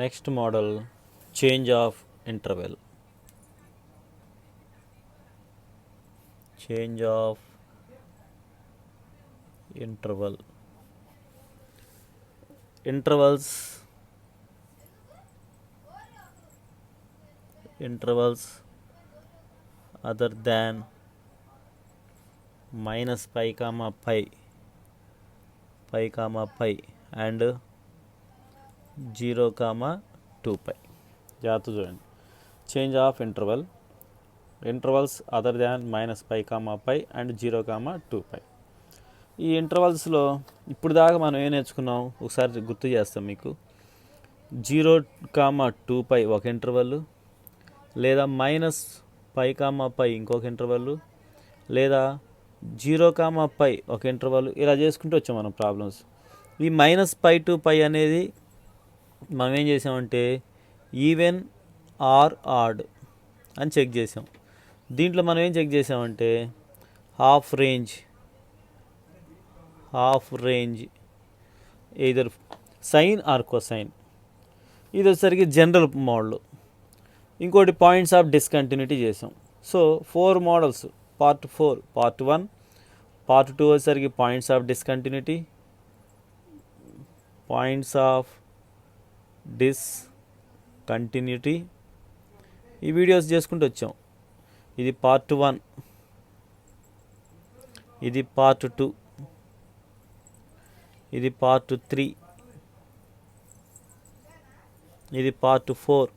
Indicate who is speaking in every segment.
Speaker 1: Next model, change of interval. Change of interval. Intervals other than minus pi comma pi and 0 comma 2 pi. జాగ్రత్త చూడండి. Change of intervals other than minus pi comma pi and 0 comma 2 pi. ఈ ఇంటర్వల్స్లో ఇప్పుడు దాకా మనం ఏం నేర్చుకున్నాం ఒకసారి గుర్తు చేస్తాం మీకు. 0 కామా 2 పై ఒక ఇంటర్వల్, లేదా మైనస్ పై కామా పై ఇంకొక ఇంటర్వల్, లేదా 0 కామా పై ఒక ఇంటర్వల్, ఇలా చేసుకుంటూ వచ్చాం మనం ప్రాబ్లమ్స్. ఈ మైనస్ పై టు పై అనేది మనం ఏం చేసామంటే ఈవెన్ ఆర్ ఆడ్ అని చెక్ చేసాం. దీంట్లో మనం ఏం చెక్ చేసామంటే half range either sine or cosine. ఇది వచ్చేసరికి జనరల్ మోడల్. ఇంకోటి పాయింట్స్ ఆఫ్ డిస్కంటిన్యూటీ చేసాం. So 4 models, part 4, part 1, part 2 వచ్చేసరికి పాయింట్స్ ఆఫ్ డిస్కంటిన్యూటీ, ఈ వీడియోస్ చేసుకుంటూ వచ్చాం. ఇది పార్ట్ 1, ఇది పార్ట్ 2, ఇది పార్ట్ 3, ఇది పార్ట్ 4.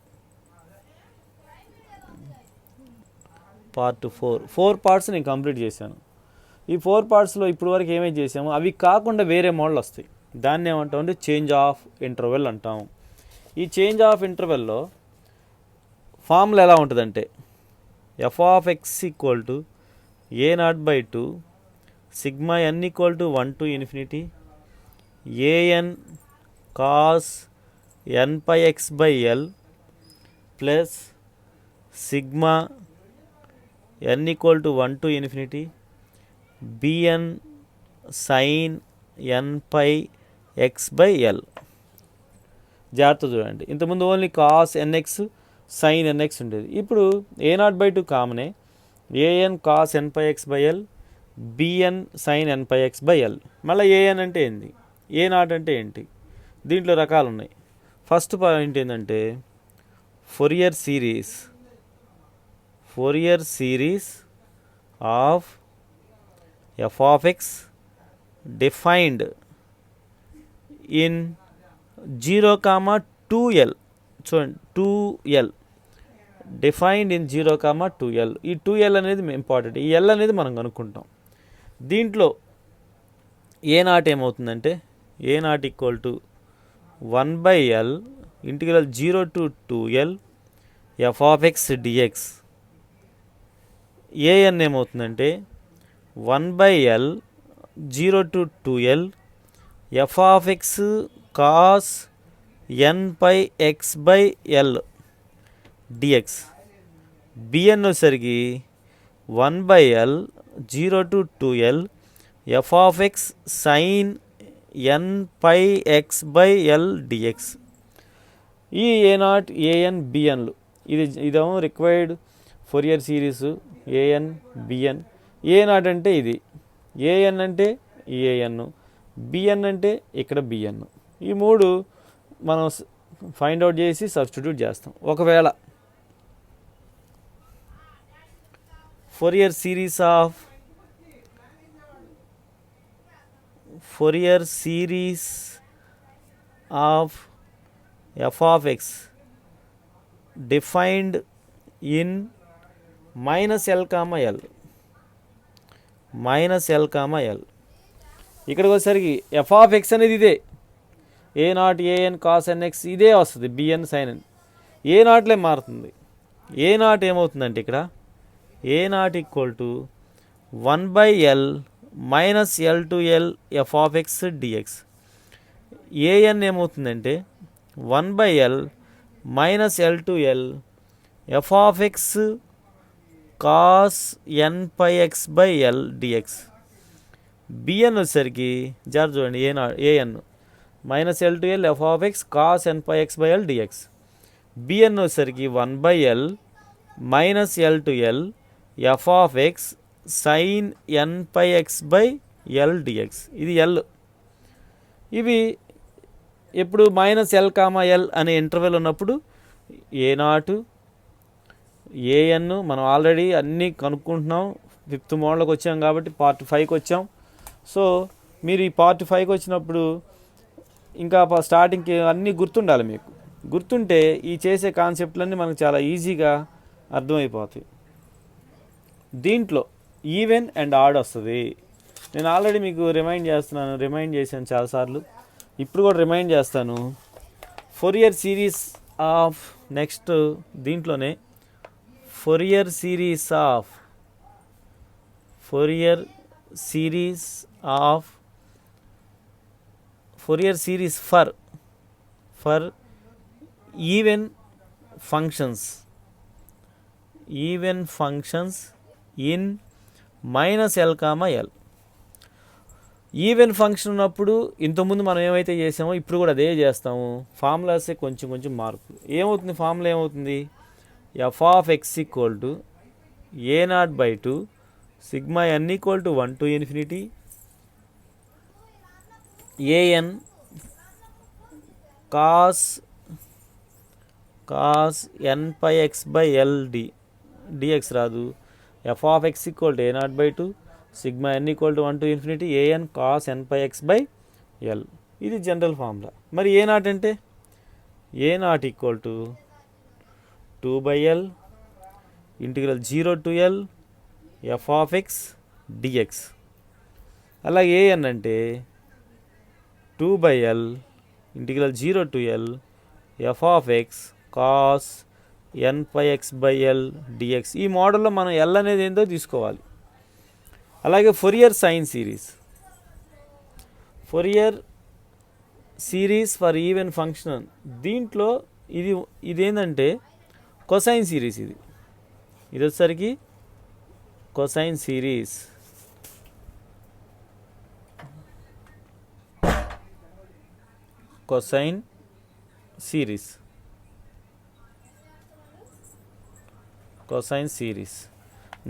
Speaker 1: 4 పార్ట్స్ నేను కంప్లీట్ చేశాను. ఈ 4 పార్ట్స్లో ఇప్పుడు వరకు ఏమేమి చేసామో అవి కాకుండా వేరే మోడల్ వస్తాయి. దాన్ని ఏమంటాం అంటే చేంజ్ ఆఫ్ ఇంటర్వెల్ అంటాం. ఈ చేంజ్ ఆఫ్ ఇంటర్వెల్లో ఫార్ములా ఎలా ఉంటుందంటే F of X equal to a0/2 sigma n equal to 1 to infinity an cos n pi X by L plus sigma n equal to 1 to infinity bn sine n pi X by L. జాగ్రత్త చూడండి, ఇంతకుముందు only cos N X sine N X ఉండేది. ఇప్పుడు a0/2 కామనే, an cos n pi X by L, bn sine n pi X by L. మళ్ళీ an అంటే ఏంటి, a0 అంటే ఏంటి, దీంట్లో రకాలు ఉన్నాయి. ఫస్ట్ పాయింట్ ఏంటంటే Fourier series of F of X defined in 0, 2l. చూడండి, 2l డిఫైన్డ్ ఇన్ 0, 2l. ఈ 2l అనేది ఇంపార్టెంట్. ఈ l అనేది మనం కనుక్కుంటాం. దీంట్లో a0 ఏమవుతుందంటే a0 equal to 1/l integral 0 to 2l F of X D X. an ఏమవుతుందంటే 1/l 0 to 2l F of X cos n pi X by L D X. bn వచ్చేసరికి 1/l 0 to 2l F of X sine n pi X by L D X. ఈ a0 an bnలు ఇదేమో required Fourier series an bn. a0 అంటే ఇది, an అంటే ఈ an, bn అంటే ఇక్కడ bn. ఈ 3 మనం ఫైండ్ అవుట్ చేసి సబ్స్టిట్యూట్ చేస్తాం. ఒకవేళ Fourier series of F of X defined in -l, l. ఇక్కడికి వచ్చేసరికి ఎఫ్ ఆఫ్ ఎక్స్ అనేది ఇదే, a0 an కాస్ nx ఇదే వస్తుంది, bn సైన్ n. a0లే మారుతుంది. a0 ఏమవుతుందంటే ఇక్కడ a0 equal to 1/l -l to l F of X D X. an ఏమవుతుందంటే 1/l -l to l F of X cos n pi X by L D X. bn వచ్చేసరికి జాగ్రత్త చూడండి, an minus L to L F of X cos N pi X by L D X. B N వచ్చేసరికి 1/l minus L to L F of X sine N pi X by L D X. ఇది L. ఇవి ఎప్పుడు minus L comma L అనే interval ఉన్నప్పుడు ఏ0 AN మనం already అన్నీ కనుక్కుంటున్నాం. 5th మోడల్కి వచ్చాం కాబట్టి పార్ట్ 5కి వచ్చాం. సో మీరు ఈ పార్ట్ 5కి వచ్చినప్పుడు ఇంకా స్టార్టింగ్కి అన్నీ గుర్తుండాలి. మీకు గుర్తుంటే ఈ చేసే కాన్సెప్ట్లన్నీ మనకు చాలా ఈజీగా అర్థమైపోతాయి. దీంట్లో ఈవెన్ అండ్ ఆడ్ వస్తుంది. నేను ఆల్రెడీ మీకు రిమైండ్ చేశాను చాలాసార్లు. ఇప్పుడు కూడా రిమైండ్ చేస్తాను. ఫోరియర్ సిరీస్ ఆఫ్ నెక్స్ట్ దీంట్లోనే Fourier series for even functions in minus L comma L. Even function ఉన్నప్పుడు ఇంతకుముందు మనం ఏమైతే చేసామో ఇప్పుడు కూడా అదే చేస్తాము. ఫార్ములాసే కొంచెం మార్పులు. ఏమవుతుంది ఫార్ములా ఏమవుతుంది? F of X equal to a0/2 sigma n equal to 1 to infinity an cos n pi X by L d x రాదు. F of X equal to a0/2 sigma n equal to 1 to infinity an cos n pi X by L. ఇది general formula. మరి a0 అంటే a0 equal to 2/l integral 0 to l F of X d x. అలాగే an అంటే 2/l integral 0 to l F of X cos n pi X by L D X. ఈ మోడల్లో మనం L అనేది ఏందో తీసుకోవాలి. అలాగే Fourier series for even function. దీంట్లో ఇదేంటంటే కొసైన్ సిరీస్. ఇది వచ్చేసరికి cosine series.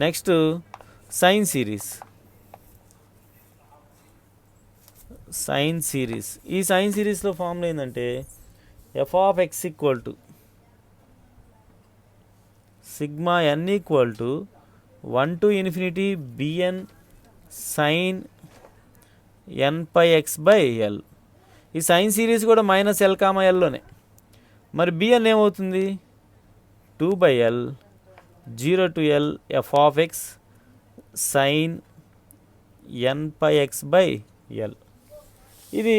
Speaker 1: Next sine series. ఈ సైన్ సిరీస్లో ఫార్ములా ఏంటంటే F of X equal to sigma n equal to 1 to infinity B N sine n pi X by L. ఈ sine series కూడా minus L comma ఎల్లోనే. మరి B N ఏమవుతుంది? 2/l 0 to l F of X sine n pi X by L. ఇది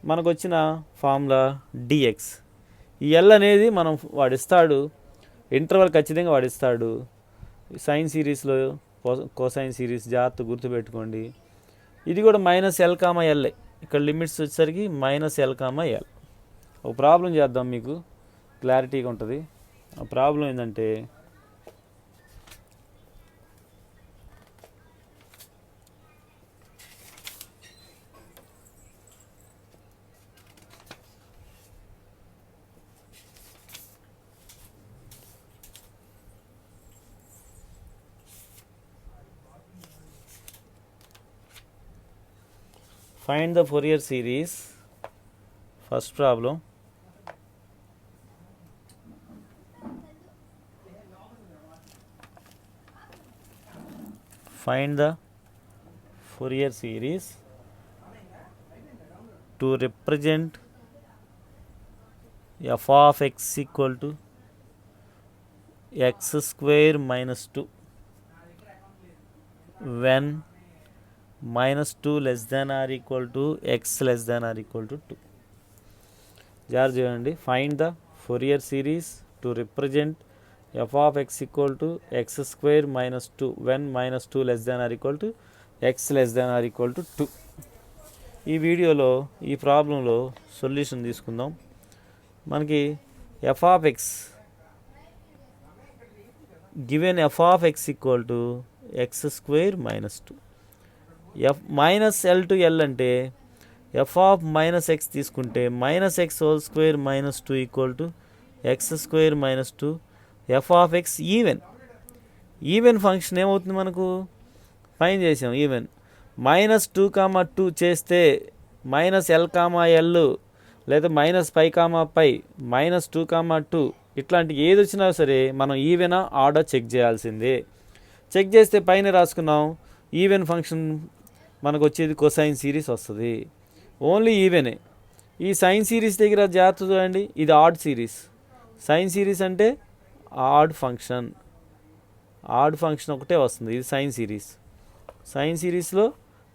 Speaker 1: మనకు వచ్చిన formula dx. ఈ L అనేది మనం వాడిస్తాడు, ఇంటర్వల్ ఖచ్చితంగా వాడిస్తాడు. సైన్ సిరీస్లో కోసైన్ సిరీస్ జాగ్రత్త గుర్తుపెట్టుకోండి. ఇది కూడా మైనస్ ఎల్ కామా ఎల్. ఇక్కడ లిమిట్స్ వచ్చేసరికి మైనస్ ఎల్ కామా ఎల్. ఒక ప్రాబ్లం చేద్దాం, మీకు క్లారిటీగా ఉంటుంది. ఆ ప్రాబ్లం ఏంటంటే find the Fourier series. First problem. Find the Fourier series to represent f of x equal to x square minus 2 when -2 less than or equal to x less than or equal to 2. జాగ్రత్త చేయండి. Find the Fourier series to represent F of X equal to X square minus 2 when -2 less than or equal to X less than or equal to 2. ఈ వీడియోలో ఈ ప్రాబ్లంలో solution తీసుకుందాం. మనకి F of X given F of X equal to X square minus 2. Minus L to L అంటే F of minus X తీసుకుంటే minus X whole square minus 2 equal to X square minus 2. F of X even function ఏమవుతుంది మనకు, fine చేసాం even. -2, 2 చేస్తే -L, లేదా -π, -2, 2 ఇట్లాంటి ఏది వచ్చినా సరే మనం ఈవెనా ఆర్డర్ చెక్ చేయాల్సిందే. చెక్ చేస్తే పైన రాసుకున్నాం ఈవెన్ ఫంక్షన్ మనకు వచ్చేది కొసైన్ సిరీస్ వస్తుంది. ఓన్లీ ఈవెనే. ఈ సైన్ సిరీస్ దగ్గర జాగ్రత్త చూడండి, ఇది ఆడ్ సిరీస్. సైన్ సిరీస్ అంటే ఆడ్ ఫంక్షన్ ఒకటే వస్తుంది. ఇది సైన్ సిరీస్లో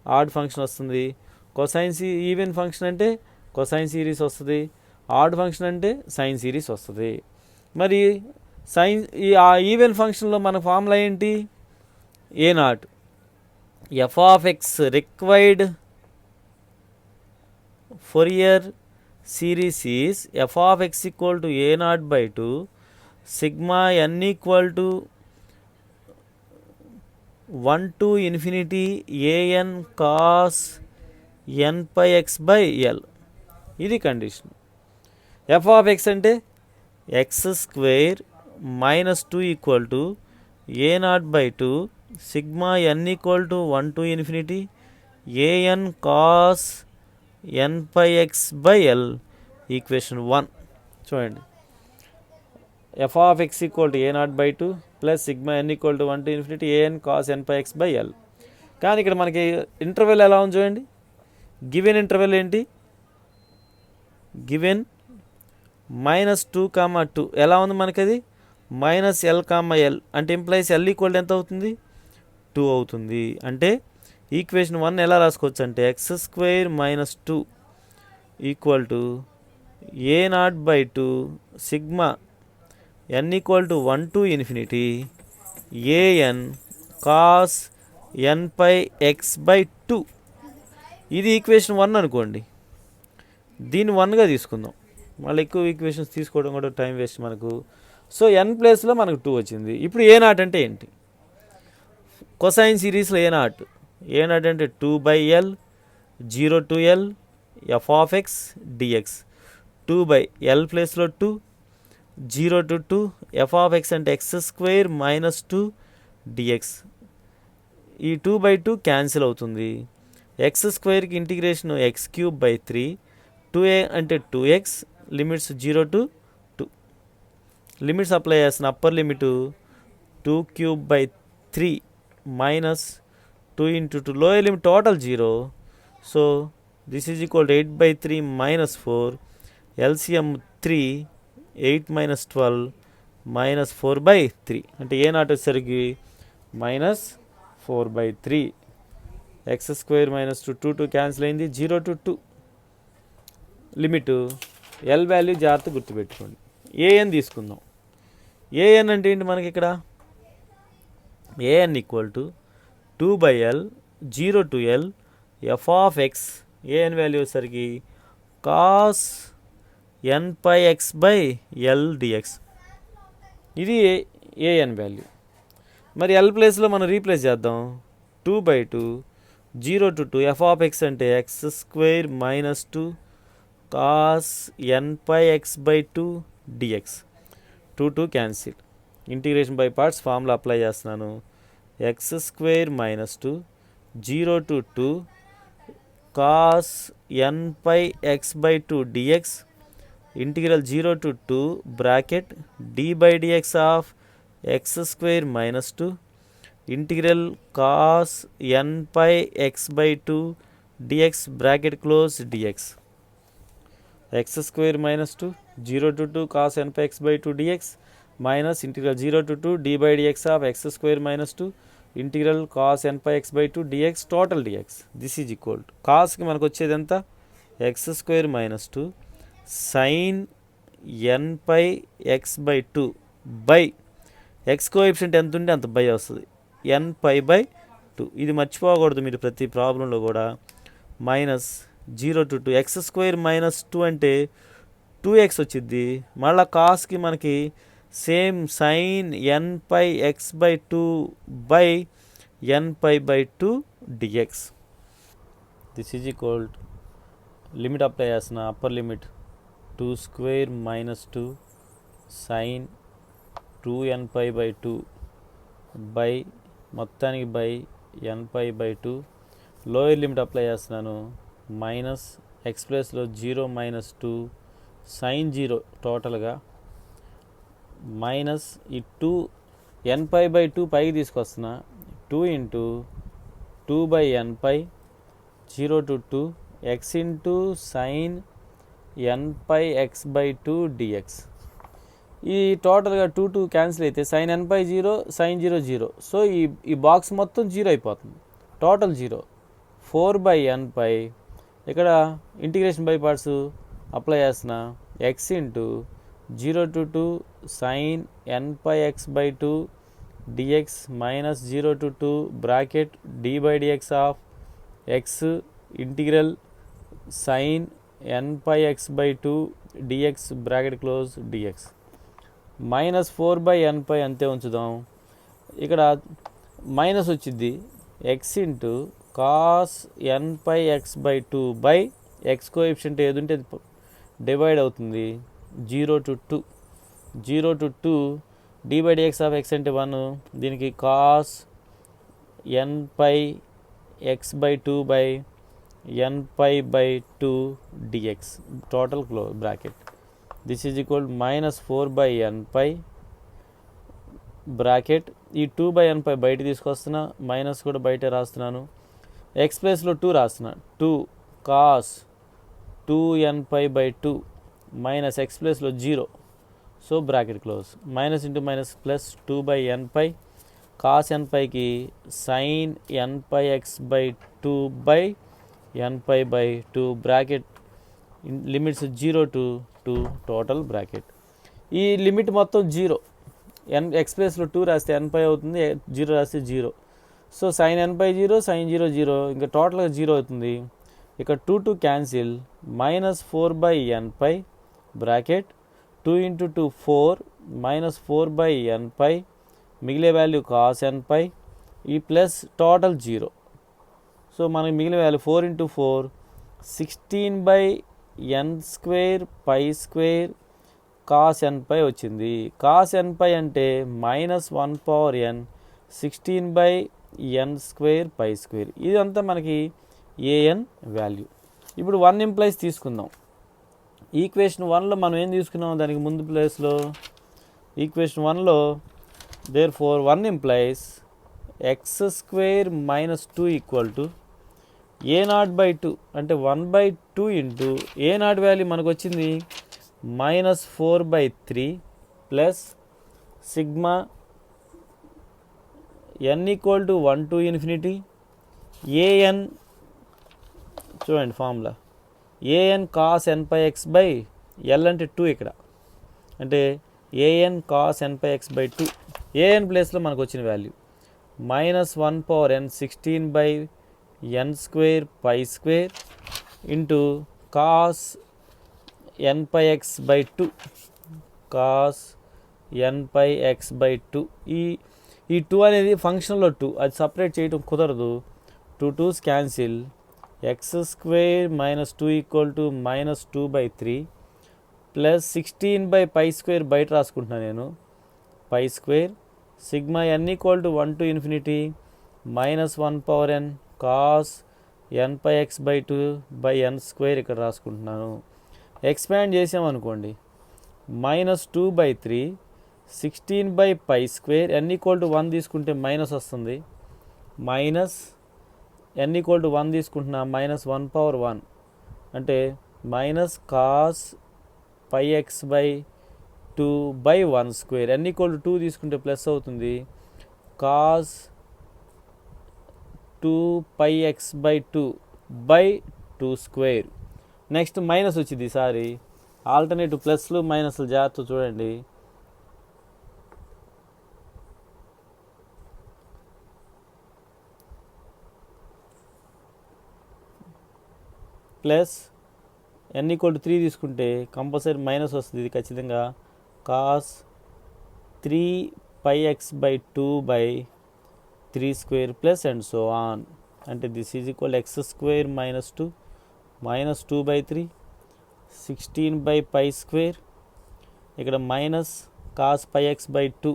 Speaker 1: ఆడ్ ఫంక్షన్ వస్తుంది. ఈవెన్ ఫంక్షన్ అంటే కొసైన్ సిరీస్ వస్తుంది. ఆడ్ ఫంక్షన్ అంటే సైన్ సిరీస్ వస్తుంది. మరి ఆ ఈవెన్ ఫంక్షన్లో మన ఫార్ములా ఏంటి, A0. F of X required Fourier series is F of X equal to A0/2 sigma n equal to 1 to infinity an cos n pi x/l. ఇది condition. F of X అంటే x² -2 equal to A0/2 sigma n equal to 1 to infinity an cos n pi x/l. Equation 1 చూడండి. F of X equal to A0/2 plus sigma n equal to 1 to infinity an cos n pi x/l. కానీ ఇక్కడ మనకి interval ఎలా ఉంది చూడండి. Given interval ఏంటి, given -2, 2 ఎలా ఉంది మనకి, అది -L, అంటే ఇంప్లైస్ L ఈక్వల్ ఎంత అవుతుంది, 2 అవుతుంది. అంటే ఈక్వేషన్ 1 ఎలా రాసుకోవచ్చు అంటే x² - 2 equal to A0/2 sigma n equal to 1 to infinity an cos n pi x/2. ఇది ఈక్వేషన్ 1 అనుకోండి. దీన్ని 1గా తీసుకుందాం, మళ్ళీ ఎక్కువ ఈక్వేషన్స్ తీసుకోవడం కూడా టైం వేస్ట్ మనకు. సో n ప్లేస్లో మనకు 2 వచ్చింది. ఇప్పుడు A0 అంటే ఏంటి, కొసైన్ సిరీస్లో A0 అంటే 2/L 0 to L F of X D X. 2/L ప్లేస్లో 2, 0 to 2 ఎఫ్ ఆఫ్ ఎక్స్ అంటే x² - 2 డిఎక్స్. ఈ 2/2 క్యాన్సిల్ అవుతుంది. x²కి ఇంటిగ్రేషన్ x³ 2a అంటే 2x, limits 0 to 2. Limits apply చేస్తున్న upper limit 2³ 3 - 2 × 2, lower limit total 0. So this is equal to 8/3 - 4. LCM 3, 8 - 12 -4/3. అంటే A0 వచ్చేసరికి -4/3. x² - 2 cancel అయింది. 0 to 2 limit. L value జాగ్రత్త గుర్తుపెట్టుకోండి. ఏఎన్ తీసుకుందాం. ఏఎన్ అంటే ఏంటి మనకి ఇక్కడ, a n equal to 2/L 0 to L F of x. A n value వచ్చేసరికి cos n pi x/L d x. ఇది ఏఎన్ వాల్యూ. మరి ఎల్ ప్లేస్లో మనం రీప్లేస్ చేద్దాం. 2/2 0 to 2 ఎఫ్ ఆఫ్ ఎక్స్ అంటే x² - 2 cos n pi x/2 D X. 2 cancel. Integration by parts formula apply చేస్తున్నాను. x² - 2 0 to 2 cos n pi x/2 D X integral 0 to 2 bracket d/dx of x² - 2 integral cos n pi x/2 D X bracket close D X. x² - 2 0 to 2 cos n pi x/2 d x minus integral 0 to 2 d/dx of x² - 2 integral cos n pi x/2 d x total d x. This is equal to కాస్కి మనకు వచ్చేది ఎంత, x² - 2 sin n pi x/2 by x coefficient ఎంత ఉంటే అంత by వస్తుంది, n pi/2. ఇది మర్చిపోకూడదు మీరు ప్రతి ప్రాబ్లంలో కూడా. -0 to 2 x² - 2 అంటే 2x వచ్చింది. మళ్ళీ కాస్కి మనకి same sin n pi x/2 by n pi/2 dx. This is equal limit apply చేస్తున్నా, upper limit 2 square minus 2 sine 2nπ/2 by మొత్తానికి by nπ/2. Lower limit apply చేస్తున్నాను, మైనస్ ఎక్స్ ప్లేస్లో 0 minus 2 sign 0 టోటల్గా minus ఈ 2 nπ/2 పైకి తీసుకొస్తున్నా, 2 into 2/nπ 0 to 2 x into sine nπx/2 dx. ఈ టోటల్గా 2 క్యాన్సిల్ అయితే సైన్ nπ 0 సైన్ 0 0. సో ఈ బాక్స్ మొత్తం 0 అయిపోతుంది, టోటల్ 0. 4/nπ ఇక్కడ ఇంటిగ్రేషన్ బై పార్ట్స్ అప్లై చేస్తున్నా, x into 0 to 2 sine nπx/2 dx minus 0 to 2 bracket d/dx of x integral sine nπx/2 dx bracket close dx minus 4/nπ అంతే ఉంచుదాం. ఇక్కడ minus వచ్చింది, x into cos nπx/2 by x coefficient ఏదుంటే divide అవుతుంది 0 to 2. 0 to 2 d/dx of x అంటే 1, దీనికి cos nπx/2 by nπ/2 dx total close bracket. This is equal minus 4/nπ bracket. ఈ 2/nπ బయట తీసుకొస్తున్నా, మైనస్ కూడా బయట రాస్తున్నాను, ఎక్స్ ప్లేస్లో 2 రాస్తున్నా, 2 కాస్ 2nπ/2 మైనస్ ఎక్స్ ప్లేస్లో 0. So bracket close, minus into minus plus 2/nπ cos nπకి sine nπx/2 by nπ/2 bracket limits 0 to 2 total bracket. ఈ లిమిట్ మొత్తం 0, ఎక్స్ ప్లేస్లో 2 రాస్తే nπ అవుతుంది, 0 రాస్తే 0. సో సైన్ nπ 0 సైన్ 0 0, ఇంకా టోటల్గా 0 అవుతుంది. ఇక 2 cancel, minus 4/nπ bracket 2 into 2 4 minus 4/nπ మిగిలే వాల్యూ కాస్ nπ ఈ ప్లస్ టోటల్ 0. సో మనకి మిగిలిన value 4 into 4 16/n² π² cos nπ వచ్చింది. కాస్ nπ అంటే మైనస్ 1/n 16/n² π². ఇదంతా మనకి an వాల్యూ. ఇప్పుడు 1 ఇంప్లైస్ తీసుకుందాం. ఈక్వేషన్ 1లో మనం ఏం తీసుకున్నాం, దానికి ముందు ప్లేస్లో ఈక్వేషన్ 1లో therefore 1 implies x² minus 2 equal to a0/2 అంటే 1/2 ఇంటూ a0 వాల్యూ మనకు వచ్చింది minus 4/3 plus sigma n equal to 1 to infinity an. చూడండి formula, an cos nπx by l అంటే 2 ఇక్కడ, అంటే an కాస్ nπx/2. an ప్లేస్లో మనకు వచ్చిన value minus 1/n 16/n² π² into cos nπx/2 cos nπx/2. ఈ 2 అనేది ఫంక్షన్లో 2, అది సపరేట్ చేయడం కుదరదు. 2 2s cancel, x² minus 2 equal to minus 2/3 plus 16/π² బయట రాసుకుంటున్నాను నేను, π² sigma n equal to 1 to infinity minus 1/n cos nπx/2 by n² ఇక్కడ రాసుకుంటున్నాను. ఎక్స్పాండ్ చేసామనుకోండి, మైనస్ 2/3 16/π² n ఈక్వల్ టు 1 తీసుకుంటే మైనస్ వస్తుంది, మైనస్ n ఈక్వల్ టు 1 తీసుకుంటున్నా మైనస్ 1/1 అంటే minus cos πx/2 by 1² n equal to 2 తీసుకుంటే ప్లస్ అవుతుంది, cos 2πx/2 by 2². Next minus వచ్చింది, ఈసారి ఆల్టర్నేటివ్ ప్లస్లు మైనస్లు జాగ్రత్త చూడండి. ప్లస్ n ఈక్వల్ టు 3 తీసుకుంటే కంపల్సరీ మైనస్ వస్తుంది, ఇది ఖచ్చితంగా cos 3πx/2 by 3² plus and so on. అంటే this is equal x² minus 2 minus 2/3 16/π². ఇక్కడ minus cos pi X by 2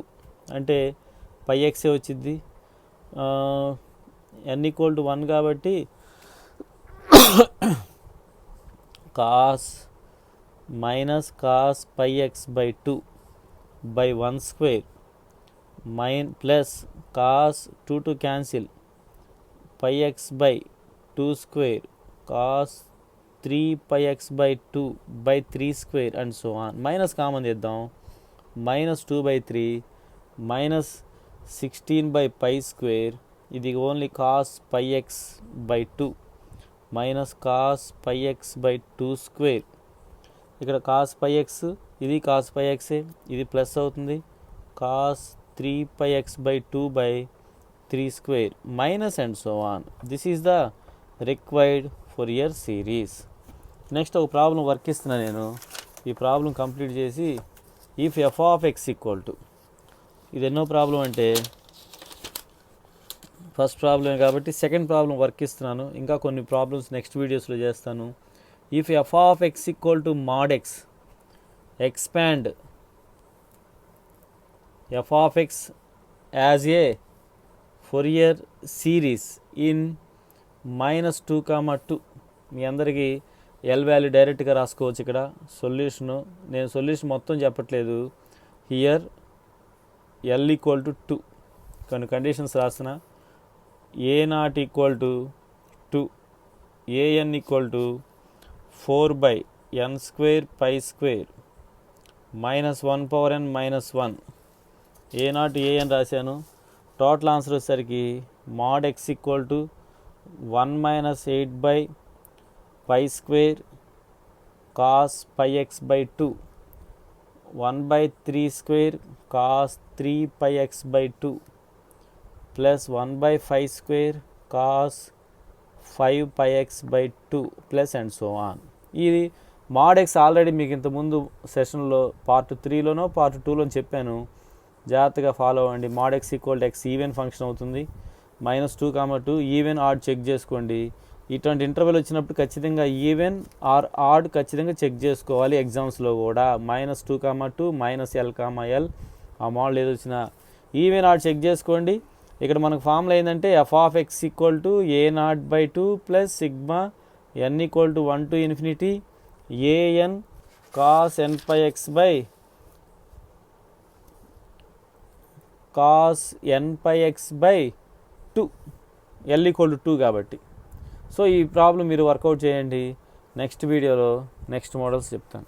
Speaker 1: అంటే పై ఎక్సే వచ్చింది. n ఈక్వల్ టు 1 కాబట్టి cos minus cos pi X by 2 by 1² plus cos 2 cancel pi X by 2² cos 3πx by 2 by 3² and so on. Minus common చేద్దాం. Minus 2/3 minus 16/π². ఇది only cos pi X by 2 minus cos pi X by 2². ఇక్కడ cos pi x, ఇది cos pi ఎక్సే, ఇది plus అవుతుంది. Cos 3πx by 2 by 3² minus and so on. This is the required Fourier series. Next ఒక problem work ఇస్తున్నా నేను. ఈ problem complete చేసి if f of X equal to, ఇది ఎన్నో ప్రాబ్లం అంటే ఫస్ట్ ప్రాబ్లమే కాబట్టి సెకండ్ ప్రాబ్లం వర్క్ ఇస్తున్నాను. ఇంకా కొన్ని ప్రాబ్లమ్స్ నెక్స్ట్ వీడియోస్లో చేస్తాను. If f of X equal to mod x, expand f of x as a Fourier series in -2, మీ అందరికీ ఎల్ వాల్యూ డైరెక్ట్గా రాసుకోవచ్చు. ఇక్కడ సొల్యూషను నేను సొల్యూషన్ మొత్తం చెప్పట్లేదు. హియర్ ఎల్ ఈక్వల్ టు 2 కొన్ని కండిషన్స్ రాసిన. A0 equal to 2, AN equal to 4/n² π² -1/n -1. A0 AN రాశాను. టోటల్ ఆన్సర్ వచ్చేసరికి mod x equal to 1 - 8/π² cos pi X by 2 1/3² cos 3πx by 2 plus 1/5² cos 5πx by 2 plus and so on. ఇది mod x already మీకు ఇంతకుముందు సెషన్లో part 3లోనో part 2లోనో చెప్పాను. జాగ్రత్తగా follow అవ్వండి. Mod x equal to x even function అవుతుంది. -2, even odd check చేసుకోండి. ఇటువంటి ఇంటర్వెల్ వచ్చినప్పుడు ఖచ్చితంగా ఈవెన్ ఆర్ ఆడ్ ఖచ్చితంగా చెక్ చేసుకోవాలి. ఎగ్జామ్స్లో కూడా -2, -L, ఆ మోడల్ ఏది వచ్చినా ఈవెన్ ఆడ్ చెక్ చేసుకోండి. ఇక్కడ మనకు ఫార్ములా ఏంటంటే F of X equal to A0/2 plus sigma n equal to 1 to ∞ AN cos nπx by cos nπx by 2, L equal to 2 కాబట్టి. సో ఈ ప్రాబ్లం మీరు వర్కౌట్ చేయండి. నెక్స్ట్ వీడియోలో నెక్స్ట్ మోడల్స్ చెప్తాను.